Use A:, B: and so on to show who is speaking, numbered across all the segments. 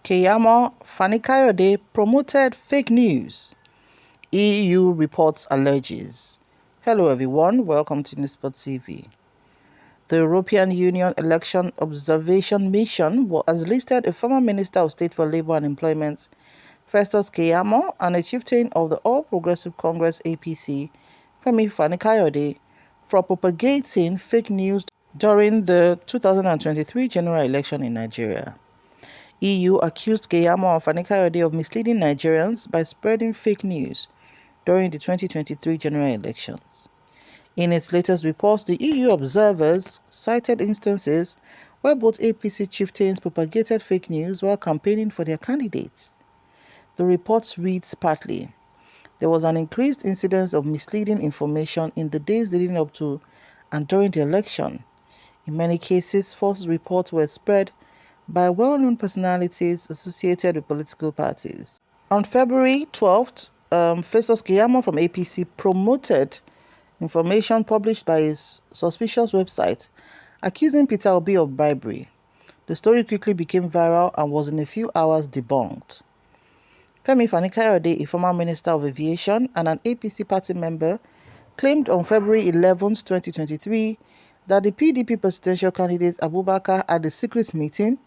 A: Keyamo, Fani Kayode promoted fake news. EU reports alleges. Hello everyone, welcome to Newsport TV. The European Union Election Observation Mission has listed a former Minister of State for Labour and Employment, Festus Keyamo, and a chieftain of the All Progressive Congress APC, Fani Kayode, for propagating fake news during the 2023 general election in Nigeria. EU accused Keyamo and Fani Kayode of misleading Nigerians by spreading fake news during the 2023 general elections. In its latest report, the EU observers cited instances where both APC chieftains propagated fake news while campaigning for their candidates. The report reads partly, there was an increased incidence of misleading information in the days leading up to and during the election. In many cases, false reports were spread by well-known personalities associated with political parties. On February 12th, Festus Keyamo from APC promoted information published by his suspicious website accusing Peter Obi of bribery. The story quickly became viral and was in a few hours debunked. Fani Kayode, a former Minister of Aviation and an APC party member, claimed on February 11, 2023, that the PDP presidential candidate Abubakar had a secret meeting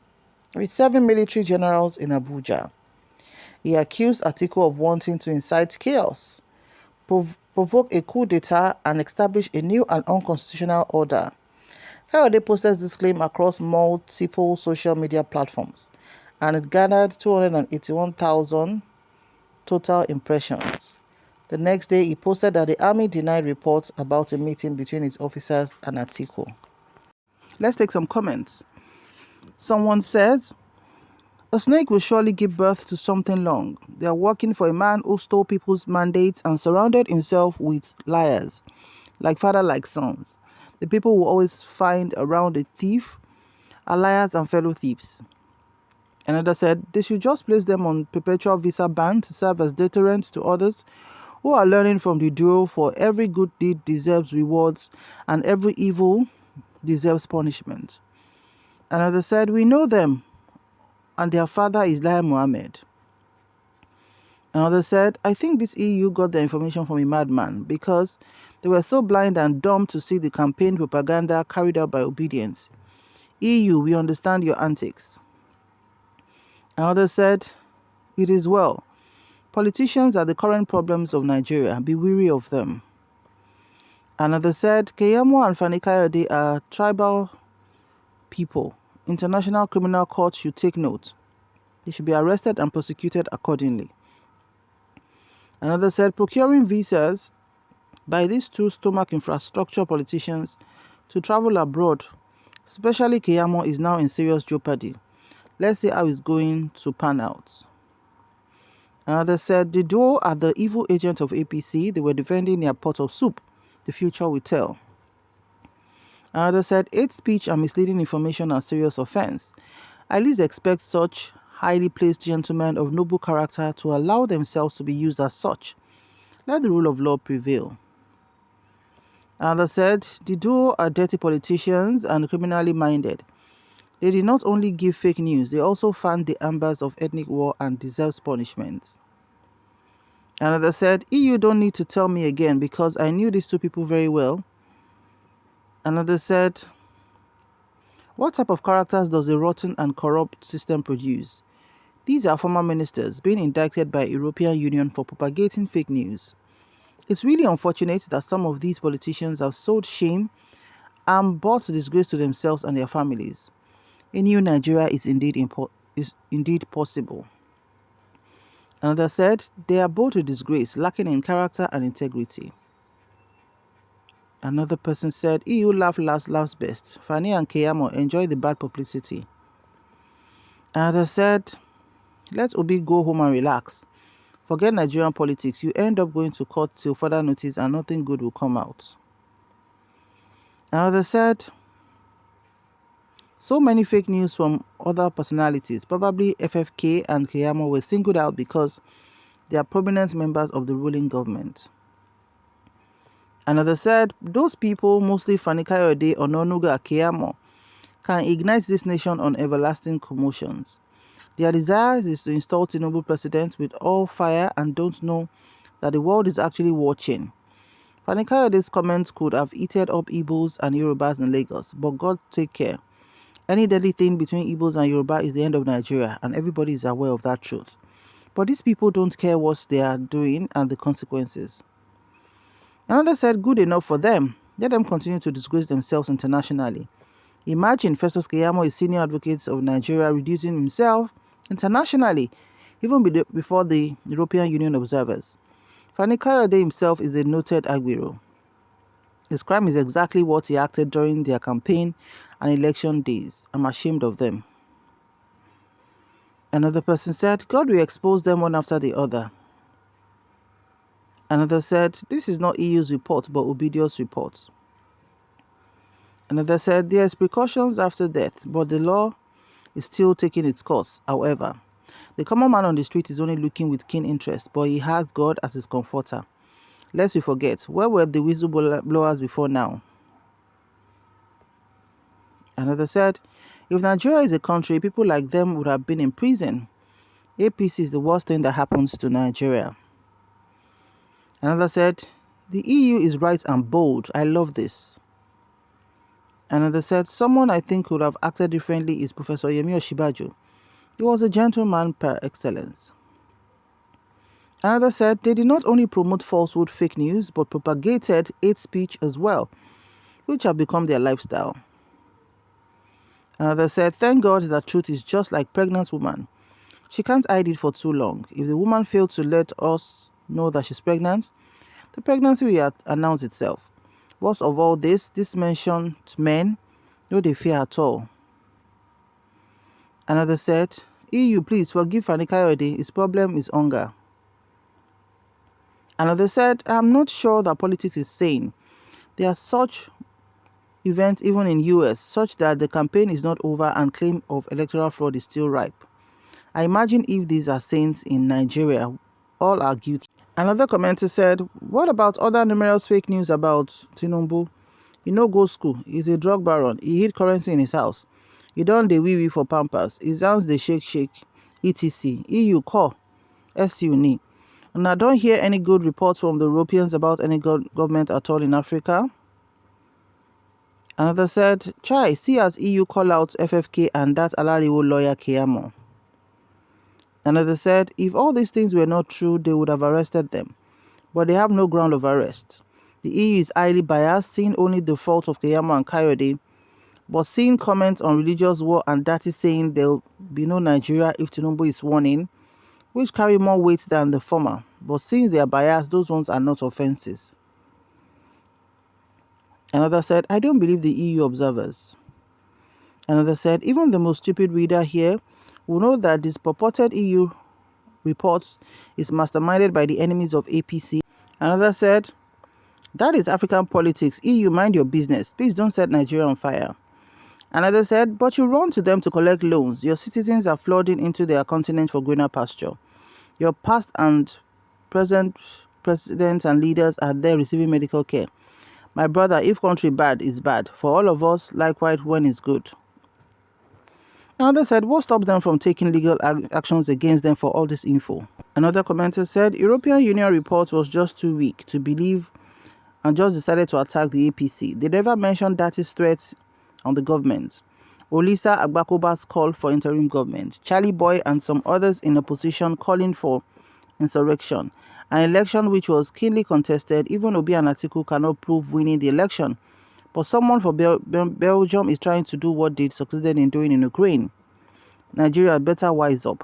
A: with 7 military generals in Abuja. He accused Atiku of wanting to incite chaos, provoke a coup d'etat, and establish a new and unconstitutional order. Kayode posted this claim across multiple social media platforms, and it garnered 281,000 total impressions. The next day, he posted that the army denied reports about a meeting between its officers and Atiku. Let's take some comments. Someone says, a snake will surely give birth to something long. They are working for a man who stole people's mandates and surrounded himself with liars, like father, like sons. The people will always find around a thief are liars and fellow thieves. Another said, they should just place them on perpetual visa ban to serve as deterrent to others who are learning from the duo, for every good deed deserves rewards and every evil deserves punishment. Another said, we know them, and their father is Lai Mohammed. Another said, I think this EU got the information from a madman because they were so blind and dumb to see the campaign propaganda carried out by obedience. EU, we understand your antics. Another said, it is well. Politicians are the current problems of Nigeria. Be weary of them. Another said, Keyamo and Fani Kayode are tribal people. International Criminal Court should take note. They should be arrested and prosecuted accordingly. Another said, procuring visas by these two stomach infrastructure politicians to travel abroad, especially Keyamo, is now in serious jeopardy. Let's see how it's going to pan out. Another said, the duo are the evil agent of APC. They were defending their pot of soup. The future will tell. Another said, hate speech and misleading information are serious offense. I least expect such highly placed gentlemen of noble character to allow themselves to be used as such. Let the rule of law prevail. Another said, the duo are dirty politicians and criminally minded. They did not only give fake news, they also fanned the embers of ethnic war and deserves punishments. Another said, EU don't need to tell me again because I knew these two people very well. Another said, what type of characters does a rotten and corrupt system produce? These are former ministers being indicted by European Union for propagating fake news. It's really unfortunate that some of these politicians have sowed shame and brought disgrace to themselves and their families. A new Nigeria is indeed possible. Another said, they are both a disgrace, lacking in character and integrity. Another person said, EU laugh last, laughs best. Fani and Keyamo enjoy the bad publicity. Another said, let Obi go home and relax. Forget Nigerian politics. You end up going to court till further notice and nothing good will come out. Another said, so many fake news from other personalities, probably FFK and Keyamo, were singled out because they are prominent members of the ruling government. Another said, those people, mostly Fani Kayode, Ononuga, Keyamo, can ignite this nation on everlasting commotions. Their desire is to install Tinubu president with all fire and don't know that the world is actually watching. Fani Kayode's comments could have eaten up Igbos and Yorubas in Lagos, but God take care. Any deadly thing between Igbos and Yoruba is the end of Nigeria, and everybody is aware of that truth. But these people don't care what they are doing and the consequences. Another said, good enough for them. Let them continue to disgrace themselves internationally. Imagine Festus Keyamo, a senior advocate of Nigeria, reducing himself internationally, even before the European Union observers. Fani Kayode himself is a noted agbero. His crime is exactly what he acted during their campaign and election days. I'm ashamed of them. Another person said, God will expose them one after the other. Another said, this is not EU's report, but Obidio's report. Another said, there is precautions after death, but the law is still taking its course. However, the common man on the street is only looking with keen interest, but he has God as his comforter. Lest we forget, where were the whistleblowers before now? Another said, if Nigeria is a country, people like them would have been in prison. APC is the worst thing that happens to Nigeria. Another said, the EU is right and bold. I love this. Another said, someone I think could have acted differently is Professor Yemi Osinbajo. He was a gentleman par excellence. Another said, they did not only promote falsehood, fake news, but propagated hate speech as well, which have become their lifestyle. Another said, thank God that truth is just like pregnant woman. She can't hide it for too long. If the woman failed to let us know that she's pregnant, the pregnancy will announce itself. Worst of all this mentioned men, no they fear at all. Another said, EU, please forgive Fani Kayode. His problem is hunger. Another said, I'm not sure that politics is sane. There are such events even in US, such that the campaign is not over and claim of electoral fraud is still ripe. I imagine if these are saints in Nigeria, all are guilty. Another commenter said, what about other numerous fake news about Tinubu? He no go school. He's a drug baron. He hid currency in his house. He done the wee for Pampers. His hands they shake, etc. EU call. SU ni. And I don't hear any good reports from the Europeans about any government at all in Africa. Another said, Chai, see as EU call out FFK and that Alariwo lawyer Keyamo. Another said, if all these things were not true, they would have arrested them. But they have no ground of arrest. The EU is highly biased, seeing only the fault of Keyamo and Kayode, but seeing comments on religious war and dirty saying there will be no Nigeria if Tinubu is sworn in, which carry more weight than the former. But since they are biased, those ones are not offenses. Another said, I don't believe the EU observers. Another said, even the most stupid reader here will know that this purported EU report is masterminded by the enemies of APC. Another said, that is African politics. EU, mind your business. Please don't set Nigeria on fire. Another said, but you run to them to collect loans. Your citizens are flooding into their continent for greener pasture. Your past and present presidents and leaders are there receiving medical care. My brother, if country bad is bad. For all of us, likewise when it's good. Another said, what stops them from taking legal actions against them for all this info? Another commenter said, European Union report was just too weak to believe and just decided to attack the APC. They never mentioned Dati's threats on the government. Olisa Agbakoba's call for interim government. Charlie Boy and some others in opposition calling for insurrection. An election which was keenly contested. Even Obi and Atiku cannot prove winning the election. But someone from Belgium is trying to do what they succeeded in doing in Ukraine. Nigeria better wise up.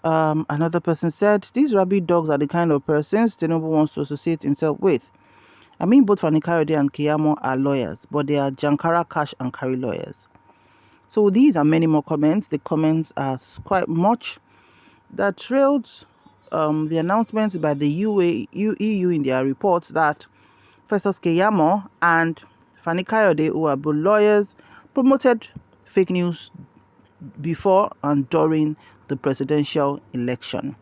A: Another person said, these rabid dogs are the kind of persons Tinubu wants to associate himself with. I mean, both Fani Kayode and Keyamo are lawyers, but they are Jankara cash and carry lawyers. So these are many more comments. The comments are quite much that trailed the announcement by the EU in their reports that Festus Keyamo and Fani Kayode, who are both lawyers, promoted fake news before and during the presidential election.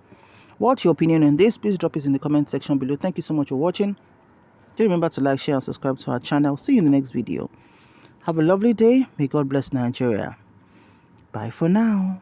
A: What's your opinion on this? Please drop it in the comment section below. Thank you so much for watching. Do remember to like, share, and subscribe to our channel. See you in the next video. Have a lovely day. May God bless Nigeria. Bye for now.